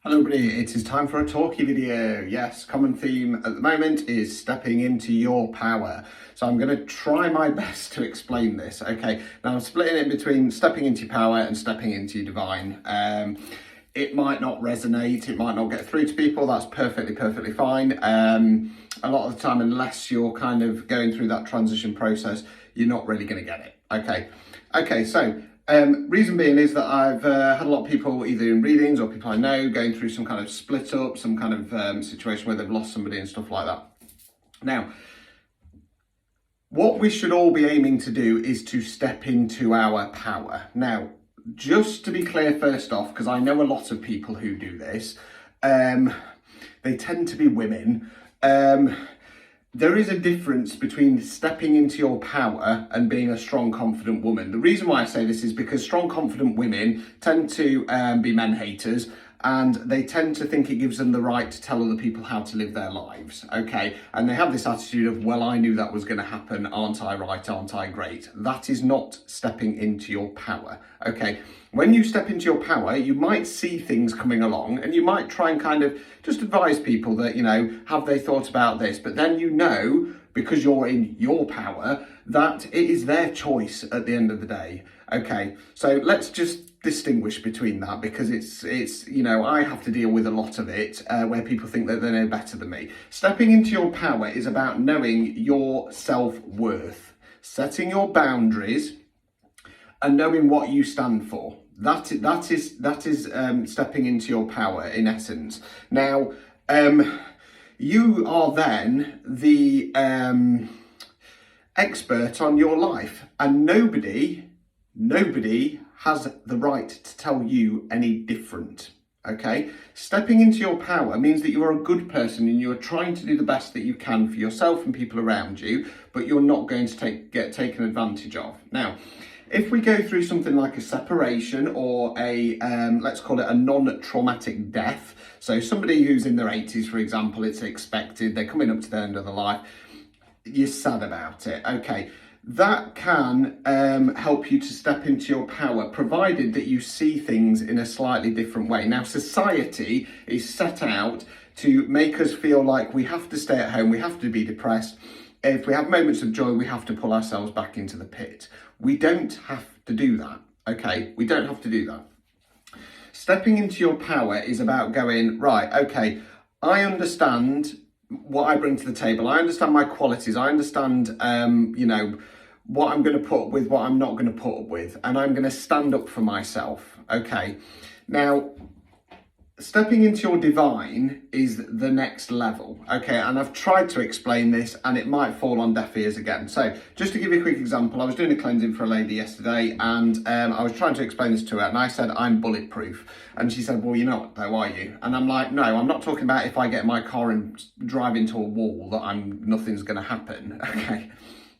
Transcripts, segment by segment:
Hello everybody, it is time for a talkie video. Yes, common theme at the moment is stepping into your power. So I'm going to try my best to explain this. Okay, now I'm splitting it between stepping into your power and stepping into your divine. It might not resonate, it might not get through to people, that's perfectly fine. A lot of the time, unless you're kind of going through that transition process, you're not really going to get it. Okay, so reason being is that I've had a lot of people either in readings or people I know going through some kind of split up, some kind of situation where they've lost somebody and stuff like that. Now, what we should all be aiming to do is to step into our power. Now, just to be clear first off, because I know a lot of people who do this, they tend to be women. There is a difference between stepping into your power and being a strong, confident woman. The reason why I say this is because strong, confident women tend to be men haters, and they tend to think it gives them the right to tell other people how to live their lives, okay? And they have this attitude of, well, I knew that was going to happen, aren't I right, aren't I great? That is not stepping into your power, okay? When you step into your power, you might see things coming along and you might try and kind of just advise people that, you know, have they thought about this? But then you know, because you're in your power, that it is their choice at the end of the day. Okay, so let's just distinguish between that, because it's you know, I have to deal with a lot of it where people think that they know better than me. Stepping into your power is about knowing your self-worth, setting your boundaries and knowing what you stand for. That is stepping into your power in essence. Now, you are then the expert on your life, and nobody has the right to tell you any different. Okay, stepping into your power means that you are a good person and you are trying to do the best that you can for yourself and people around you, but you're not going to get taken advantage of. Now, if we go through something like a separation or a, let's call it a non-traumatic death, so somebody who's in their 80s, for example, it's expected, they're coming up to the end of their life, you're sad about it, okay. That can help you to step into your power, provided that you see things in a slightly different way. Now, society is set out to make us feel like we have to stay at home, we have to be depressed. If we have moments of joy, we have to pull ourselves back into the pit. We don't have to do that, okay? We don't have to do that. Stepping into your power is about going, right, okay, I understand what I bring to the table. I understand my qualities. I understand, you know, what I'm going to put up with, what I'm not going to put up with, and I'm going to stand up for myself, okay? Now, stepping into your divine is the next level, okay? And I've tried to explain this and it might fall on deaf ears again. So just to give you a quick example, I was doing a cleansing for a lady yesterday, and I was trying to explain this to her, and I said, I'm bulletproof. And she said, well, you're not though, are you? And I'm like, no, I'm not talking about if I get in my car and drive into a wall that nothing's going to happen, okay?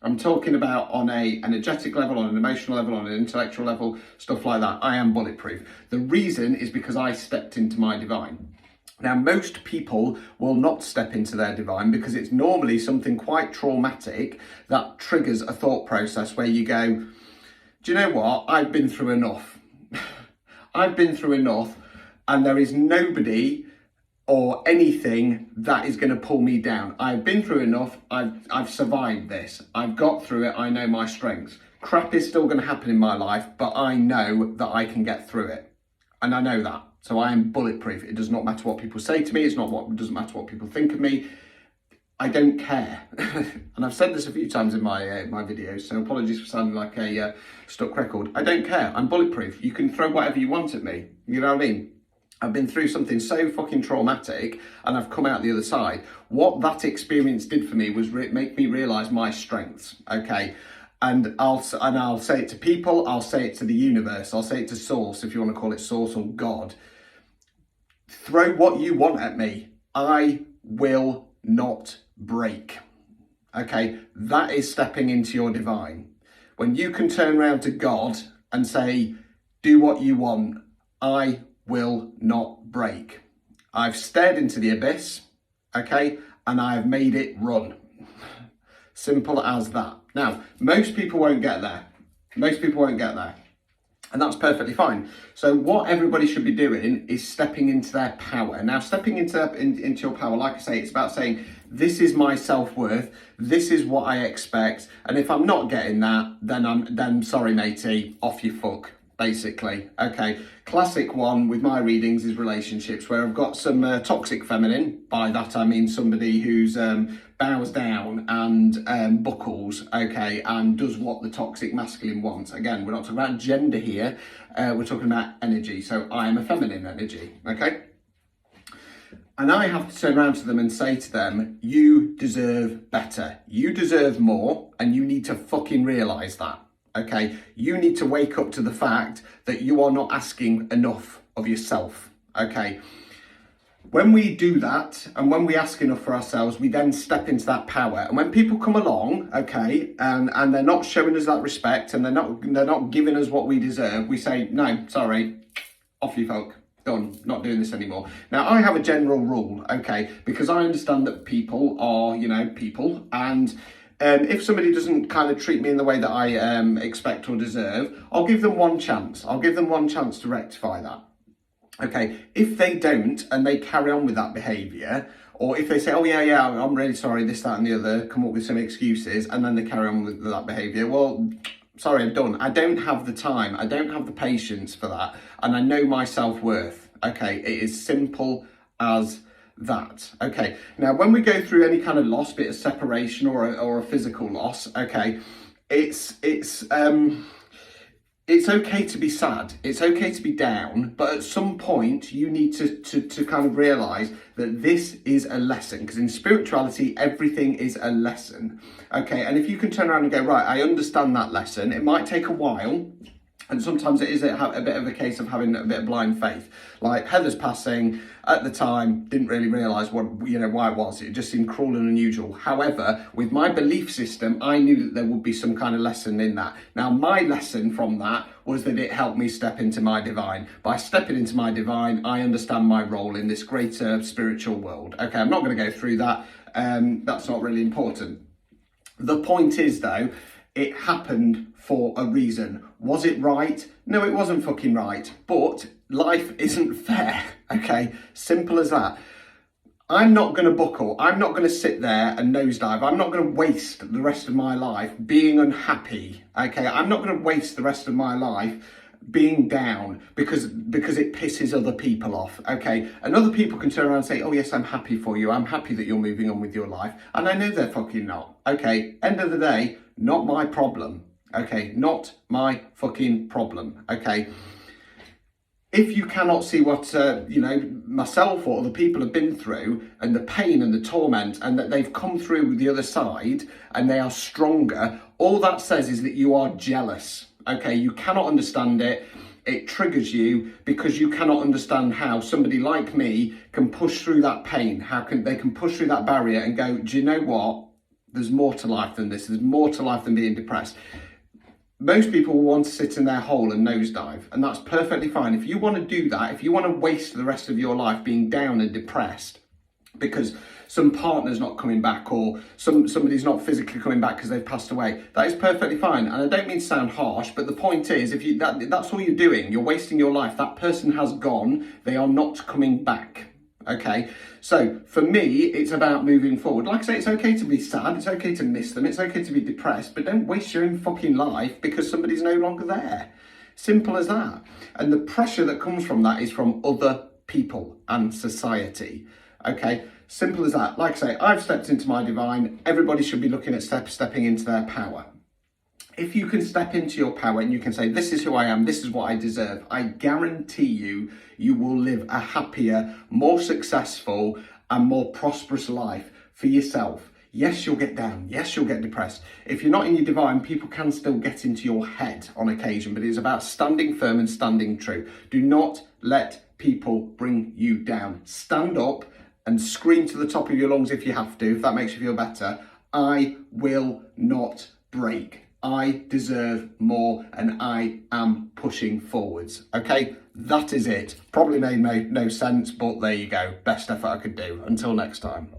I'm talking about on an energetic level, on an emotional level, on an intellectual level, stuff like that. I am bulletproof. The reason is because I stepped into my divine. Now, most people will not step into their divine because it's normally something quite traumatic that triggers a thought process where you go, do you know what? I've been through enough. I've been through enough, and there is nobody or anything that is going to pull me down. I've been through enough. I've survived this. I've got through it. I know my strengths. Crap is still going to happen in my life, but I know that I can get through it. And I know that. So I am bulletproof. It does not matter what people say to me. It doesn't matter what people think of me. I don't care. And I've said this a few times in my videos, so apologies for sounding like a stuck record. I don't care. I'm bulletproof. You can throw whatever you want at me. You know what I mean? I've been through something so fucking traumatic and I've come out the other side. What that experience did for me was make me realise my strengths, okay? And I'll say it to people, I'll say it to the universe, I'll say it to source, if you want to call it source or God. Throw what you want at me. I will not break, okay? That is stepping into your divine. When you can turn around to God and say, do what you want, I will not break. I've stared into the abyss, okay, and I have made it run. Simple as that. Now, most people won't get there. Most people won't get there. And that's perfectly fine. So what everybody should be doing is stepping into their power. Now, stepping into your power, like I say, it's about saying, this is my self-worth, this is what I expect, and if I'm not getting that, then sorry matey, off you fuck, basically. Okay, classic one with my readings is relationships, where I've got some toxic feminine. By that I mean somebody who's bows down and buckles, okay, and does what the toxic masculine wants. Again, we're not talking about gender here, we're talking about energy. So I am a feminine energy, okay? And I have to turn around to them and say to them, you deserve better. You deserve more, and you need to fucking realise that, okay? You need to wake up to the fact that you are not asking enough of yourself, okay? When we do that, and when we ask enough for ourselves, we then step into that power. And when people come along, okay, and they're not showing us that respect, and they're not giving us what we deserve, we say, no, sorry, off you folk. Done, not doing this anymore. Now, I have a general rule, okay, because I understand that people are, you know, people, and if somebody doesn't kind of treat me in the way that I expect or deserve, I'll give them one chance. I'll give them one chance to rectify that. Okay, if they don't and they carry on with that behaviour, or if they say, oh yeah, I'm really sorry, this, that and the other, come up with some excuses, and then they carry on with that behaviour, well, sorry, I'm done. I don't have the time, I don't have the patience for that, and I know my self-worth. Okay, it is simple as that. Okay, now when we go through any kind of loss, bit of separation or a physical loss, okay, it's okay to be sad, it's okay to be down, but at some point you need to kind of realise that this is a lesson, because in spirituality, everything is a lesson, okay? And if you can turn around and go, right, I understand that lesson, it might take a while, and sometimes it is a bit of a case of having a bit of blind faith. Like Heather's passing, at the time, didn't really realise why it was. It just seemed cruel and unusual. However, with my belief system, I knew that there would be some kind of lesson in that. Now, my lesson from that was that it helped me step into my divine. By stepping into my divine, I understand my role in this greater spiritual world. Okay, I'm not going to go through that. That's not really important. The point is, though, it happened for a reason. Was it right? No, it wasn't fucking right. But life isn't fair, okay? Simple as that. I'm not going to buckle. I'm not going to sit there and nosedive. I'm not going to waste the rest of my life being unhappy, okay? I'm not going to waste the rest of my life being down because it pisses other people off, okay? And other people can turn around and say, oh yes, I'm happy for you. I'm happy that you're moving on with your life. And I know they're fucking not, okay? End of the day, not my problem, okay? Not my fucking problem, okay? If you cannot see what, myself or other people have been through, and the pain and the torment, and that they've come through the other side and they are stronger, all that says is that you are jealous, okay? You cannot understand it. It triggers you because you cannot understand how somebody like me can push through that pain. They can push through that barrier and go, do you know what? There's more to life than this. There's more to life than being depressed. Most people will want to sit in their hole and nosedive, and that's perfectly fine. If you want to do that, if you want to waste the rest of your life being down and depressed because some partner's not coming back, or somebody's not physically coming back because they've passed away, that is perfectly fine. And I don't mean to sound harsh, but the point is, if that's all you're doing, you're wasting your life. That person has gone. They are not coming back. Okay, so for me, it's about moving forward. Like I say, it's okay to be sad, it's okay to miss them, it's okay to be depressed, but don't waste your own fucking life because somebody's no longer there. Simple as that. And the pressure that comes from that is from other people and society. Okay, simple as that. Like I say, I've stepped into my divine. Everybody should be looking at stepping into their power. If you can step into your power and you can say, this is who I am, this is what I deserve, I guarantee you, you will live a happier, more successful and more prosperous life for yourself. Yes, you'll get down. Yes, you'll get depressed. If you're not in your divine, people can still get into your head on occasion, but it's about standing firm and standing true. Do not let people bring you down. Stand up and scream to the top of your lungs if you have to, if that makes you feel better. I will not break. I deserve more and I am pushing forwards. Okay, that is it. Probably made no sense, but there you go. Best effort I could do. Until next time.